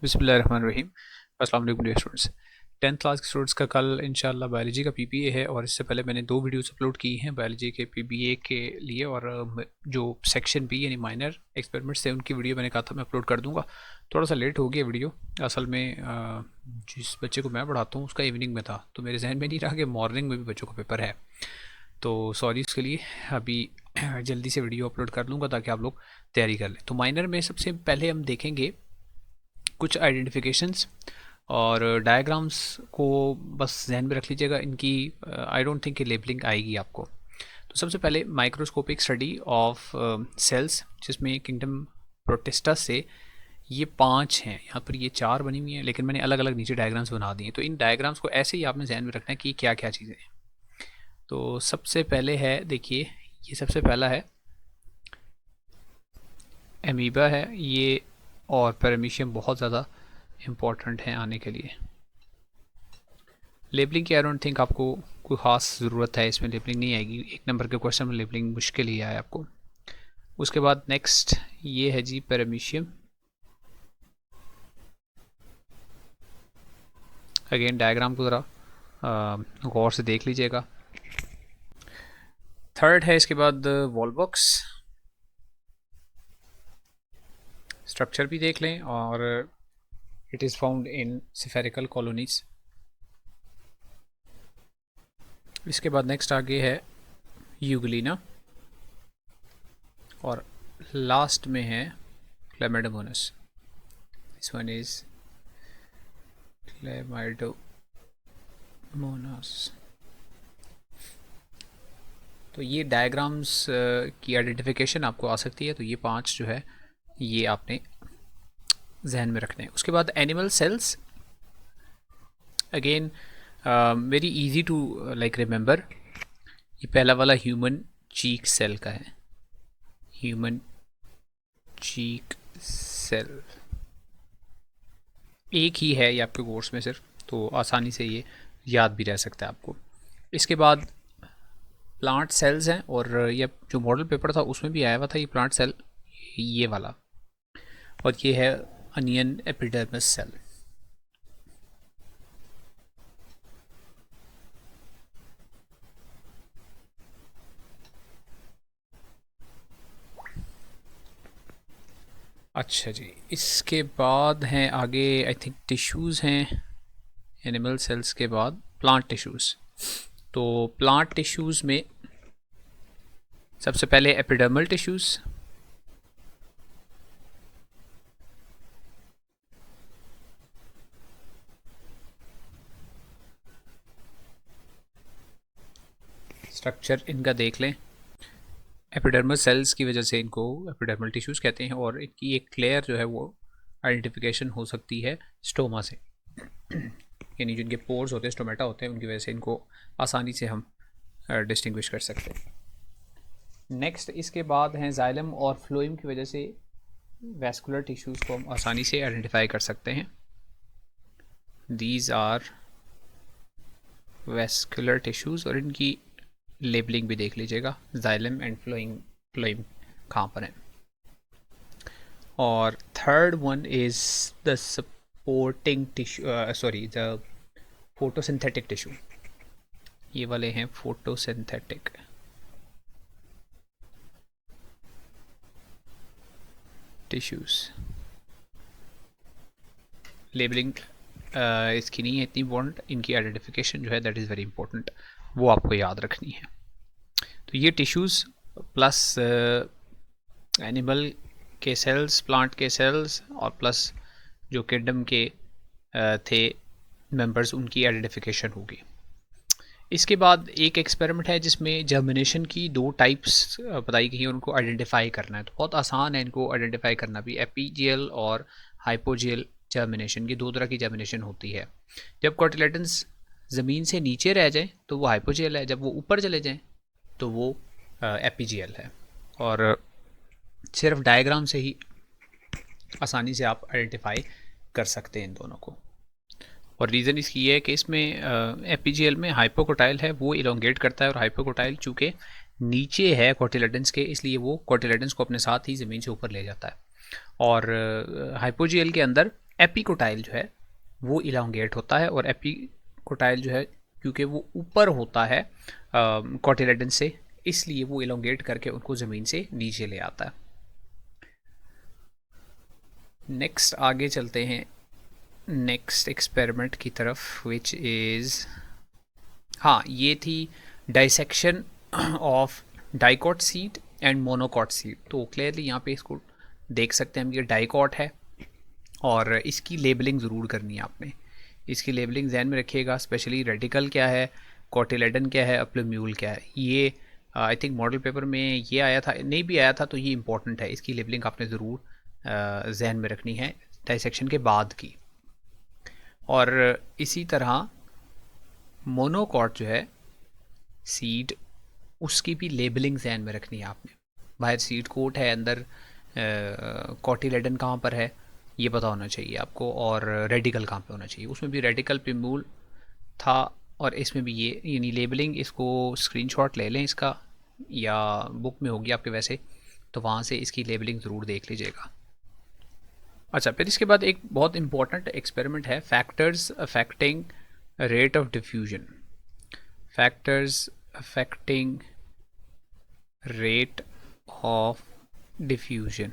बिस्मिल्लाहिर्रहमानिर्रहीम। अस्सलाम वालेकुम डियर स्टूडेंट्स। 10th क्लास के स्टूडेंट्स का कल इंशाल्लाह बायोलॉजी का पीबीए है और इससे पहले मैंने 2 वीडियोस अपलोड की हैं बायोलॉजी के पीबीए के लिए और जो सेक्शन बी यानी माइनर एक्सपेरिमेंट्स थे उनकी वीडियो मैंने कहा था मैं अपलोड कर दूंगा। थोड़ा सा लेट हो गया वीडियो। असल में जिस बच्चे को मैं पढ़ाता हूँ उसका इवनिंग में था तो मेरे जहन में नहीं रहा कि मॉर्निंग में भी बच्चों का पेपर है, तो सॉरी उसके लिए। अभी जल्दी से वीडियो अपलोड कर लूँगा ताकि आप लोग तैयारी कर लें। तो माइनर में सबसे पहले हम देखेंगे कुछ आइडेंटिफिकेशंस और डायग्राम्स को बस जहन में रख लीजिएगा। इनकी आई डोंट थिंक कि लेबलिंग आएगी आपको। तो सबसे पहले माइक्रोस्कोपिक स्टडी ऑफ सेल्स, जिसमें किंगडम प्रोटिस्टा से ये 5 हैं। यहाँ पर ये 4 बनी हुई हैं लेकिन मैंने अलग अलग नीचे डायग्राम्स बना दिए। तो इन डायग्राम्स को ऐसे ही आपने जहन में रखना है कि क्या क्या चीज़ें हैं। तो सबसे पहले है, देखिए ये सबसे पहला है एमीबा है ये, और पैरामीशियम बहुत ज़्यादा इम्पॉर्टेंट है आने के लिए। लेबलिंग की आई डोंट थिंक आपको कोई ख़ास ज़रूरत है, इसमें लेबलिंग नहीं आएगी। 1 नंबर के क्वेश्चन में लेबलिंग मुश्किल ही आया आपको। उसके बाद नेक्स्ट ये है जी पैरामीशियम। अगेन डायग्राम को ज़रा गौर से देख लीजिएगा। थर्ड है इसके बाद वॉलबॉक्स। स्ट्रक्चर भी देख लें और it is found in spherical colonies. इसके बाद नेक्स्ट आगे है यूग्लिना और लास्ट में है Chlamydomonas. This one is Chlamydomonas. तो ये डायग्राम्स की आइडेंटिफिकेशन आपको आ सकती है। तो ये 5 जो है ये आपने जहन में रखने हैं। उसके बाद animal cells, again very easy to like remember. ये पहला वाला ह्यूमन चीक सेल का है, ह्यूमन चीक सेल एक ही है ये आपके कोर्स में सिर्फ, तो आसानी से ये याद भी रह सकता है आपको। इसके बाद प्लांट सेल्स हैं और ये जो मॉडल पेपर था उसमें भी आया हुआ था ये प्लांट सेल, ये वाला, और ये है अनियन एपिडर्मिस सेल। अच्छा जी, इसके बाद हैं आगे आई थिंक टिश्यूज़ हैं एनिमल सेल्स के बाद प्लांट टिश्यूज़। तो प्लांट टिश्यूज़ में सबसे पहले एपिडर्मल टिश्यूज़, स्ट्रक्चर इनका देख लें। एपिडर्मल सेल्स की वजह से इनको एपिडर्मल टिश्यूज़ कहते हैं और इनकी एक लेयर जो है वो आइडेंटिफिकेशन हो सकती है स्टोमा से, यानी जो इनके पोर्स होते हैं, स्टोमेटा होते हैं, उनकी वजह से इनको आसानी से हम डिस्टिंग्विश कर सकते हैं। नेक्स्ट इसके बाद हैं जाइलम और फ्लोएम की वजह से वैस्कुलर टिश्यूज़ को हम आसानी से आइडेंटिफाई कर सकते हैं। दीज आर वैस्कुलर टिश्यूज़ और इनकी लेबलिंग भी देख लीजिएगा, जाइलम एंड फ्लोएम कहाँ पर है। और third one is the supporting tissue, sorry the photosynthetic tissue. ये वाले हैं फोटोसिंथेटिक। टिश्यूज़ लेबलिंग इसकी नहीं है इतनी इम्पोर्टेंट, इनकी आइडेंटिफिकेशन जो है दैट इज़ वेरी इंपॉर्टेंट, वो आपको याद रखनी है। तो ये टिश्यूज़ प्लस एनिमल के सेल्स, प्लांट के सेल्स और प्लस जो किंगडम के थे मेंबर्स, उनकी आइडेंटिफिकेशन होगी। इसके बाद एक एक्सपेरिमेंट है जिसमें जर्मिनेशन की 2 टाइप्स बताई गई हैं, उनको आइडेंटिफाई करना है। तो बहुत आसान है इनको आइडेंटिफाई करना भी। एपीजियल और हाइपोजियल जर्मिनेशन की 2 तरह की जर्मिनेशन होती है। जब कोटिलेडन्स ज़मीन से नीचे रह जाएं तो वो हाइपोजियल है, जब वो ऊपर चले जाएं तो वो एपीजियल है। और सिर्फ डायग्राम से ही आसानी से आप आइडेंटिफाई कर सकते हैं इन दोनों को। और रीज़न इसकी ये है कि इसमें एपीजीएल में हाइपोकोटाइल है, वो इलोंगेट करता है, और हाइपोकोटाइल चूँकि नीचे है कोटिलेडन्स के, इसलिए वो कोटिलेडन्स को अपने साथ ही ज़मीन से ऊपर ले जाता है। और हाइपोजीएल के अंदर एपिकोटाइल जो है वो इलांगेट होता है, और एपिकोटाइल जो है क्योंकि वो ऊपर होता है कॉटिलेडन से, इसलिए वो इलांगेट करके उनको ज़मीन से नीचे ले आता है। नेक्स्ट आगे चलते हैं नेक्स्ट एक्सपेरिमेंट की तरफ, विच इज़, हाँ ये थी dissection of dicot seed and monocot seed. तो क्लियरली यहाँ पे इसको देख सकते हैं हम, ये डाइकॉट है और इसकी लेबलिंग ज़रूर करनी है आपने। इसकी लेबलिंग ध्यान में रखिएगा, स्पेशली रेडिकल क्या है, कॉटिलेडन क्या है, अप्लोम्यूल क्या है। ये आई थिंक मॉडल पेपर में ये आया था, नहीं भी आया था, तो ये इंपॉर्टेंट है, इसकी लेबलिंग आपने ज़रूर जहन में रखनी है डाइसेक्शन के बाद की। और इसी तरह मोनोकॉट जो है सीड, उसकी भी लेबलिंग जहन में रखनी है आपने। बाहर सीड कोट है, अंदर कॉटिलेडन कहाँ पर है ये पता होना चाहिए आपको, और रेडिकल कहाँ पे होना चाहिए। उसमें भी रेडिकल पिमूल था और इसमें भी ये, यानी लेबलिंग, इसको स्क्रीनशॉट ले लें इसका, या बुक में होगी आपके वैसे, तो वहाँ से इसकी लेबलिंग ज़रूर देख लीजिएगा। अच्छा, फिर इसके बाद एक बहुत इंपॉर्टेंट एक्सपेरिमेंट है, factors affecting rate of diffusion. Factors affecting rate of diffusion.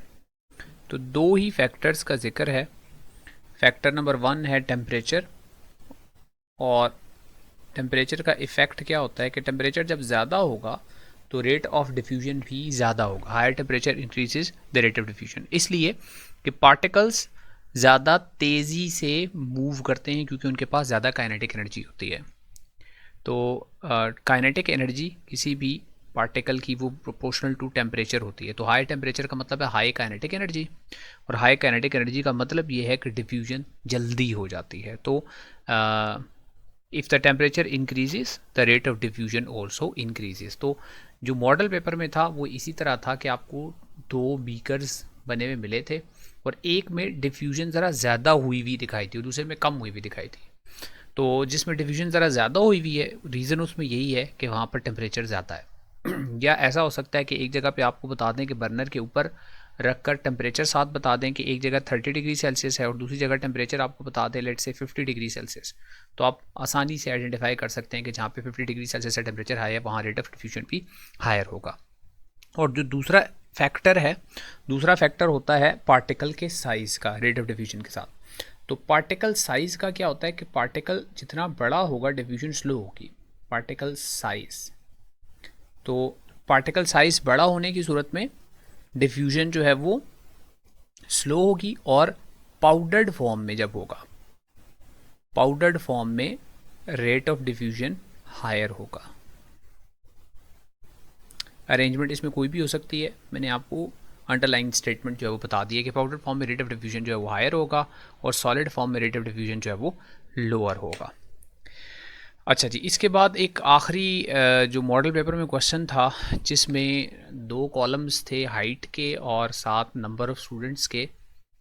तो दो ही फैक्टर्स का जिक्र है। फैक्टर नंबर 1 है टेम्परेचर, और टेम्परेचर का इफ़ेक्ट क्या होता है कि टेम्परेचर जब ज़्यादा होगा तो रेट ऑफ डिफ्यूजन भी ज़्यादा होगा। Higher temperature increases the rate of diffusion, इसलिए कि पार्टिकल्स ज़्यादा तेज़ी से मूव करते हैं क्योंकि उनके पास ज़्यादा काइनेटिक एनर्जी होती है। तो काइनेटिक एनर्जी किसी भी पार्टिकल की वो प्रोपोर्शनल टू टेम्परेचर होती है। तो हाई टेम्परेचर का मतलब है हाई काइनेटिक एनर्जी, और हाई काइनेटिक एनर्जी का मतलब ये है कि डिफ्यूजन जल्दी हो जाती है। तो if the temperature increases the rate of diffusion also increases. तो जो मॉडल पेपर में था वो इसी तरह था कि आपको दो बीकर्स बने हुए मिले थे, और एक में डिफ्यूजन ज़रा ज़्यादा हुई हुई दिखाई थी और दूसरे में कम हुई हुई दिखाई थी। तो जिसमें डिफ्यूजन ज़रा ज़्यादा हुई हुई है, रीज़न उसमें यही है कि वहाँ पर टेम्परेचर ज़्यादा है। या ऐसा हो सकता है कि एक जगह पे आपको बता दें कि बर्नर के ऊपर रख कर टेम्परेचर साथ बता दें कि एक जगह 30 डिग्री सेल्सियस है और दूसरी जगह टेम्परेचर आपको बता दें लेट से 50 डिग्री सेल्सियस। तो आप आसानी से आइडेंटिफाई कर सकते हैं कि जहाँ पे 50 डिग्री सेल्सियस का टेम्परेचर हाई है वहाँ रेट ऑफ डिफ्यूजन भी हायर होगा। और जो दूसरा फैक्टर है, दूसरा फैक्टर होता है पार्टिकल के साइज़ का रेट ऑफ डिफ्यूजन के साथ। तो पार्टिकल साइज़ का क्या होता है कि पार्टिकल जितना बड़ा होगा डिफ्यूजन स्लो होगी। पार्टिकल साइज़, तो पार्टिकल साइज़ बड़ा होने की सूरत में डिफ्यूजन जो है वो स्लो होगी, और पाउडर्ड फॉर्म में जब होगा, पाउडर्ड फॉर्म में रेट ऑफ डिफ्यूजन हायर होगा। अरेंजमेंट इसमें कोई भी हो सकती है, मैंने आपको अंडरलाइन स्टेटमेंट जो है वो बता दिया कि पाउडर फॉर्म में रेट ऑफ डिफ्यूजन जो है वो हायर होगा और सॉलिड फॉर्म में रेट ऑफ डिफ्यूजन जो है वो लोअर होगा। अच्छा जी, इसके बाद एक आखिरी जो मॉडल पेपर में क्वेश्चन था जिसमें 2 कॉलम्स थे हाइट के और 7 नंबर ऑफ़ स्टूडेंट्स के,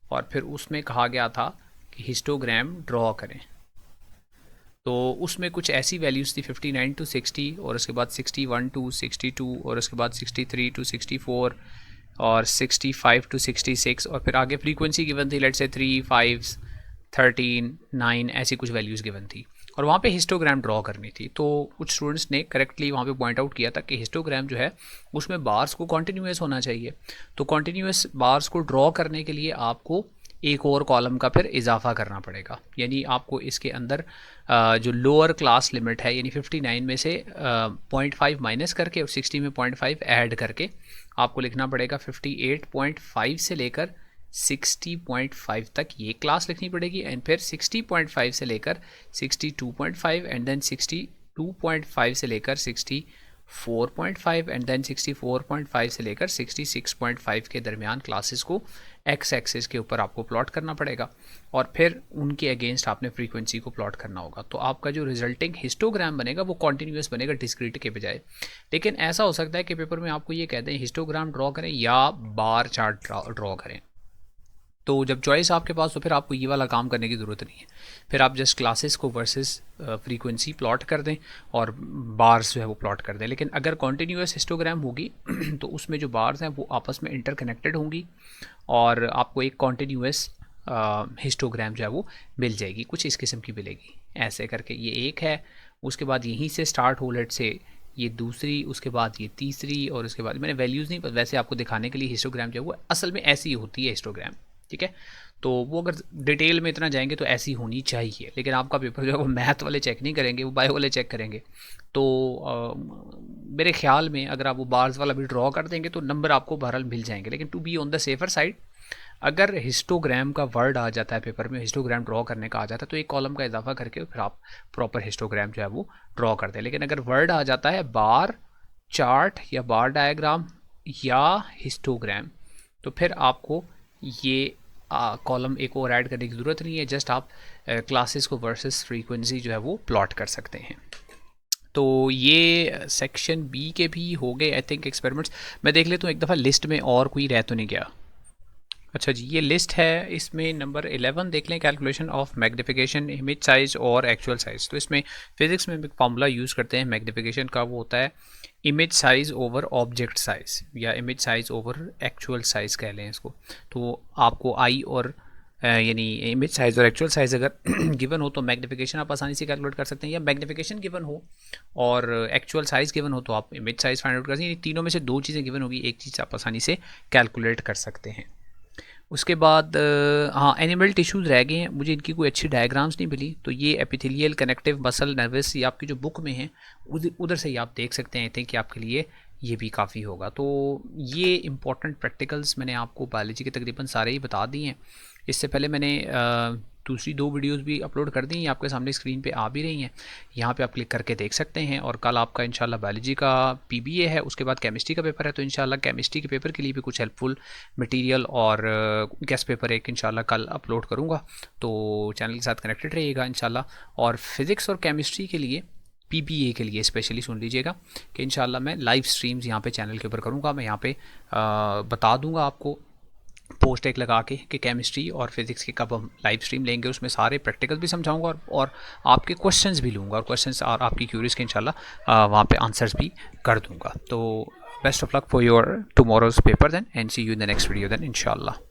और फिर उसमें कहा गया था कि हिस्टोग्राम ड्रॉ करें। तो उसमें कुछ ऐसी वैल्यूज़ थी 59 to 60, और उसके बाद 61 to 62, और उसके बाद 63 to 64, और 65 to 66, और फिर आगे फ्रीक्वेंसी गिवन थी लेट से 3, 5, 13, 9, ऐसी कुछ वैल्यूज़ गिवन थी, और वहाँ पे हिस्टोग्राम ड्रॉ करनी थी। तो कुछ स्टूडेंट्स ने करेक्टली वहाँ पे पॉइंट आउट किया था कि हिस्टोग्राम जो है उसमें बार्स को कॉन्टीन्यूस होना चाहिए। तो कॉन्टीन्यूस बार्स को ड्रॉ करने के लिए आपको एक और कॉलम का फिर इजाफा करना पड़ेगा, यानी आपको इसके अंदर जो लोअर क्लास लिमिट है यानी 59 में से 0.5 माइनस करके और 60 में 0.5 ऐड करके आपको लिखना पड़ेगा 58.5 से लेकर 60.5 तक ये क्लास लिखनी पड़ेगी, एंड फिर 60.5 से लेकर 62.5, एंड देन 62.5 से लेकर 64.5, एंड देन 64.5 से लेकर 66.5 के दरमियान क्लासेस को एक्स एक्सिस के ऊपर आपको प्लॉट करना पड़ेगा, और फिर उनके अगेंस्ट आपने फ्रीक्वेंसी को प्लॉट करना होगा। तो आपका जो रिजल्टिंग हिस्टोग्राम बनेगा वो कॉन्टीन्यूस बनेगा डिस्क्रीट के बजाय। लेकिन ऐसा हो सकता है कि पेपर में आपको ये कहते हैं हिस्टोग्राम ड्रॉ करें या बार चार्ट ड्रॉ करें। तो जब चॉइस आपके पास तो फिर आपको ये वाला काम करने की ज़रूरत नहीं है, फिर आप जस्ट क्लासेस को वर्सेस फ्रीक्वेंसी प्लॉट कर दें और बार्स जो है वो प्लॉट कर दें। लेकिन अगर कॉन्टीन्यूस हिस्टोग्राम होगी तो उसमें जो बार्स हैं वो आपस में इंटरकनेक्टेड होंगी और आपको एक कॉन्टीन्यूस हिस्टोग्राम जो है वो मिल जाएगी, कुछ इस किस्म की मिलेगी। ऐसे करके ये एक है, उसके बाद यहीं से स्टार्ट हो, लेट से ये दूसरी, उसके बाद ये तीसरी, और उसके बाद मैंने वैल्यूज़ नहीं, पर वैसे आपको दिखाने के लिए हिस्टोग्राम जो है वो असल में ऐसी होती है हिस्टोग्राम, ठीक है। तो वो अगर डिटेल में इतना जाएंगे तो ऐसी होनी चाहिए, लेकिन आपका पेपर जो है वो मैथ वाले चेक नहीं करेंगे, वो बायो वाले चेक करेंगे। तो मेरे ख्याल में अगर आप वो बार्स वाला भी ड्रॉ कर देंगे तो नंबर आपको बहरहाल मिल जाएंगे, लेकिन to be on the safer side अगर हिस्टोग्राम का वर्ड आ जाता है पेपर में, हिस्टोग्राम ड्रॉ करने का आ जाता है, तो एक कॉलम का इजाफा करके फिर आप प्रॉपर हिस्टोग्राम जो है वो ड्रॉ करते हैं। लेकिन अगर वर्ड आ जाता है बार चार्ट या बार डायग्राम या हिस्टोग्राम, तो फिर आपको ये कॉलम एक और ऐड करने की ज़रूरत नहीं है, जस्ट आप क्लासेस को वर्सेस फ्रीक्वेंसी जो है वो प्लॉट कर सकते हैं। तो ये सेक्शन बी के भी हो गए आई थिंक एक्सपेरिमेंट्स। मैं देख लेता हूँ एक दफ़ा लिस्ट में और कोई रह तो नहीं गया। अच्छा जी, ये लिस्ट है, इसमें नंबर 11 देख लें, calculation of magnification image size और एक्चुअल साइज़। तो इसमें फिज़िक्स में एक फार्मूला यूज़ करते हैं मैग्निफिकेशन का, वो होता है image size over object size, या image size over actual size कह लें इसको। तो आपको आई और यानी इमेज साइज़ और एक्चुअल साइज़ अगर गिवन हो तो मैग्निफिकेशन आप आसानी से कैलकुलेट कर सकते हैं, या मैग्निफिकेशन गिवन हो और एक्चुअल साइज़ गिवन हो तो आप इमेज साइज़ फाइंड आउट कर सकते हैं। तीनों में से दो चीज़ें गिवन होगी, एक चीज़ आप आसानी से कैलकुलेट कर सकते हैं। उसके बाद हाँ, एनिमल टिश्यूज़ रह गए हैं, मुझे इनकी कोई अच्छी डायग्राम्स नहीं मिली, तो ये एपिथेलियल, कनेक्टिव, मसल, नर्वस, ये आपकी जो बुक में है उधर से ही आप देख सकते हैं। आई थिंक कि आपके लिए ये भी काफ़ी होगा। तो ये इंपॉर्टेंट प्रैक्टिकल्स मैंने आपको बायोलॉजी के तकरीबन सारे ही बता दिए हैं। इससे पहले मैंने दूसरी 2 वीडियोस भी अपलोड कर दी हैं, आपके सामने स्क्रीन पे आ भी रही हैं, यहाँ पे आप क्लिक करके देख सकते हैं। और कल आपका इंशाल्लाह बायोलॉजी का पीबीए है, उसके बाद केमिस्ट्री का पेपर है, तो इंशाल्लाह केमिस्ट्री के पेपर के लिए भी कुछ हेल्पफुल मटेरियल और गेस्ट पेपर एक इंशाल्लाह कल अपलोड करूँगा, तो चैनल के साथ कनेक्टेड रहिएगा इंशाल्लाह। और फिज़िक्स और केमिस्ट्री के लिए पीबीए के लिए स्पेशली सुन लीजिएगा कि इंशाल्लाह मैं लाइव स्ट्रीम्स यहाँ पे चैनल के ऊपर करूँगा। मैं यहाँ पे बता दूँगा आपको पोस्ट एक लगा के कि केमिस्ट्री और फिज़िक्स की कब हम लाइव स्ट्रीम लेंगे, उसमें सारे प्रैक्टिकल भी समझाऊंगा और आपके क्वेश्चंस भी लूँगा, और क्वेश्चंस और आपकी क्यूरीज के इंशाल्लाह वहाँ पे आंसर्स भी कर दूँगा। तो best of luck for your tomorrow's paper then, and see you in the next video then इंशाल्लाह।